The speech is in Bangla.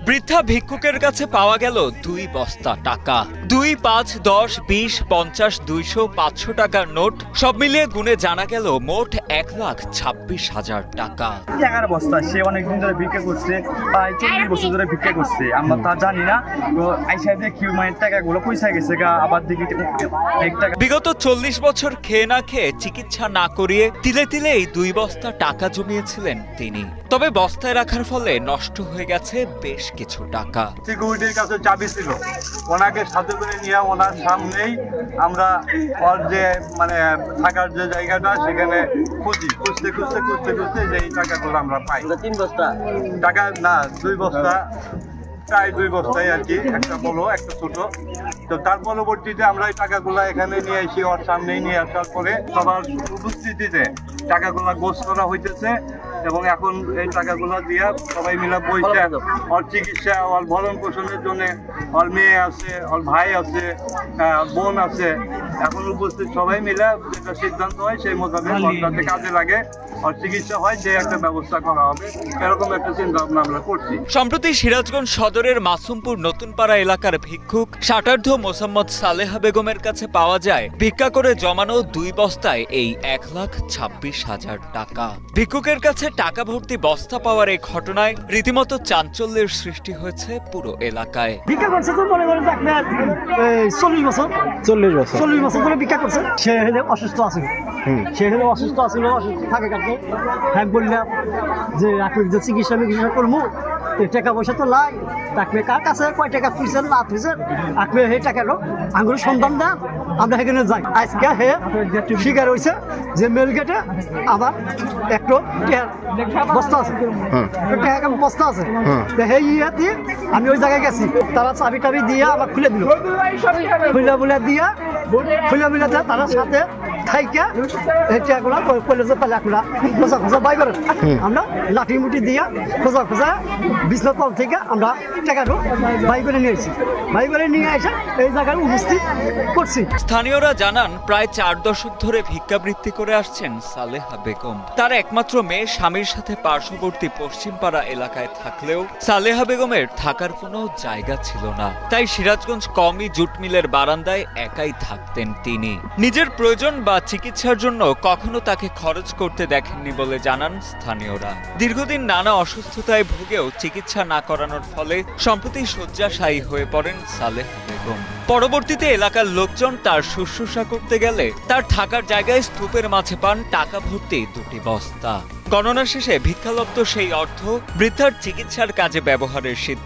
বৃদ্ধা ভিক্ষুকের কাছে পাওয়া গেল 2 বস্তা টাকা। 2, 5, 10, 20, 50, 200, 500 টাকার নোট সব মিলিয়ে গুনে জানা গেল মোট 1,26,000 টাকা। টাকার বস্তা সে অনেকদিন ধরে ভিক্ষা করছে, প্রায় 40 বছর ধরে ভিক্ষা করছে। আমরা তা জানি না। তো আইসা দেখি মায়ের টাকাগুলো পয়সা গেছে গা, আবার দেখি টাকা। বিগত 40 বছর খেয়ে না খেয়ে চিকিৎসা না করিয়ে তিলে তিলে এই 2 বস্তা টাকা জমিয়েছিলেন তিনি। তবে বস্তায় রাখার ফলে নষ্ট হয়ে গেছে বেশ কিছু টাকা। সিকিউরিটির কাছে চাবি ছিল, ওনাকে সাথে করে নিয়ে ওনার সামনেই আমরা ওর যে মানে থাকার যে জায়গাটা সেখানে খুঁজতে যে এই টাকাগুলো আমরা পাই। 3 বস্তা টাকা না, 2 বস্তা, প্রায় 2 বস্তায় আর কি, একটা বড় একটা ছোট। তো তার পরবর্তীতে আমরা এই টাকাগুলো এখানে নিয়ে এসে ওর সামনেই নিয়ে আসার পরে সবার উপস্থিতিতে টাকাগুলো গোছ করা হইতেছে এবং এখন এই টাকাগুলো দিয়ে সবাই মিলে বইছে ওর চিকিৎসা, ওর ভরণ পোষণের জন্য। ওর মেয়ে আছে, ওর ভাই আছে, বোন আছে। এখন উপস্থিত সবাই মিলে যেটা সিদ্ধান্ত হয় সেই মোতাবেক ওর যাতে কাজে লাগে, ওর চিকিৎসা হয়, যে একটা ব্যবস্থা করা হবে, এরকম একটা চিন্তা ভাবনা আমরা করছি। সম্প্রতি সিরাজগঞ্জ সদরের মাসুমপুর নতুনপাড়া এলাকার ভিক্ষুক ষাটার্ধ মোসাম্মদ সালেহা বেগমের কাছে পাওয়া যায় ভিক্ষা করে জমানো 2 বস্তায় এই 1,26,000 টাকা। ভিক্ষুকের কাছে টাকা ভর্তি বস্তা পাওয়ার এই ঘটনায় রীতিমতো চাঞ্চল্যের সৃষ্টি হয়েছে পুরো এলাকায়। ভিক্ষা করছে তো মনে করেন আপনার 40 বছর ধরে ভিক্ষা করছে। সে হলে অসুস্থ আছে, অসুস্থ থাকে কাটে। হ্যাঁ বললাম যে আপনি যে চিকিৎসা করবো, টাকা পয়সা তো লাই, আপনি কার কাছে কয় টাকা খুঁজছেন না খুঁজছেন, আপনি সেই টাকারও আঙুলের সন্ধান দেন, আমরা সেখানে যাই। আজকে হে স্বীকার হয়েছে যে মেল গেটে আবার একটু বস্তা আছে, বস্তা আছে। সেই ইয়েতে আমি ওই জায়গায় গেছি, তারা চাবি টাবি দিয়ে আবার খুলে দিল, খুলে দিয়ে তারা সাথে থাইকা এই টাকাগুলো কলেজে পেলে আপনারা খোঁজা বাই করেন। আমরা লাঠি মুঠি দিয়ে খোঁজা বিছনার তল থেকে আমরা টাকাটা বাই করে নিয়েছি। বাই করে নিয়ে এসে এই জায়গায় উপস্থিত করছি। স্থানীয়রা জানান প্রায় 4 দশক ধরে ভিক্ষাবৃত্তি করে আসছেন সালেহা বেগম। তার একমাত্র মেয়ে স্বামীর সাথে পার্শ্ববর্তী পশ্চিমপাড়া এলাকায় থাকলেও সালেহা বেগমের থাকার কোনো জায়গা ছিল না। তাই সিরাজগঞ্জ কওমি জুট মিলের বারান্দায় একাই থাকতেন তিনি। নিজের প্রয়োজন বা চিকিৎসার জন্য কখনো তাকে খরচ করতে দেখেননি বলে জানান স্থানীয়রা। দীর্ঘদিন নানা অসুস্থতায় ভুগেও চিকিৎসা না করানোর ফলে সম্প্রতি শয্যাশায়ী হয়ে পড়েন সালেহা বেগম। পরবর্তীতে এলাকার লোকজন তার শুশ্রূষা করতে গেলে তার থাকার জায়গায় স্তূপের মাঝে পান টাকা ভর্তি 2টি বস্তা। গণনা শেষে ভিক্ষালব্ধ সেই অর্থ বৃদ্ধার চিকিৎসার কাজে ব্যবহারের সিদ্ধান্ত